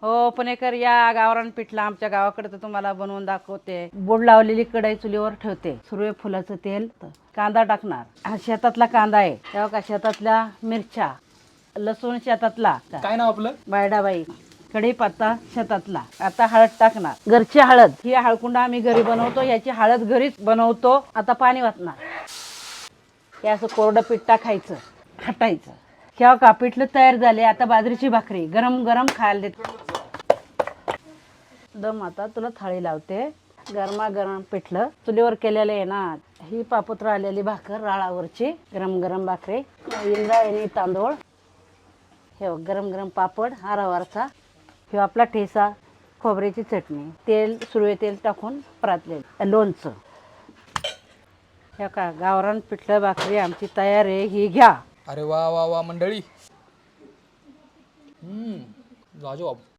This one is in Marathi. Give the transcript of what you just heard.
हो पुणेकर या गावरान पिठला आमच्या गावाकडे तर तुम्हाला बनवून दाखवते. बोर्ड लावलेली कढई चुलीवर ठेवते. सूर्यफुलाचं तेल, कांदा टाकणार. हा शेतातला कांदा आहे. तेव्हा का शेतातल्या मिरच्या, लसूण शेतातला. काय नाव आपलं? बायडाबाई. कढीपत्ता शेतातला. आता हळद टाकणार. घरची हळद. ही हळकुंड आम्ही घरी बनवतो. याची हळद घरीच बनवतो. आता पाणी वाटणार. हे असं कोरडं पीठ टाकायचं, हटायचं. केव्हा का पिठलं तयार झाले. आता बाजरीची भाकरी गरम गरम खायला देते. दम आता तुला थाळी लावते. गरमागरम पिठलं चुलीवर केलेलं आहे ना. ही पापुत्र आलेली भाकर राळावरची गरम गरम भाकरी. इंद्रायणी तांदूळ. हे गरम गरम पापड हा रवारचा. हे आपला ठेसा, खोबऱ्याची चटणी, तेल सुरवे तेल टाकून परतलेलं लोणचं. हे का गावरान पिठलं भाकरी आमची तयार आहे. ही घ्या. अरे वा वा वा मंडळी. लाजवाब.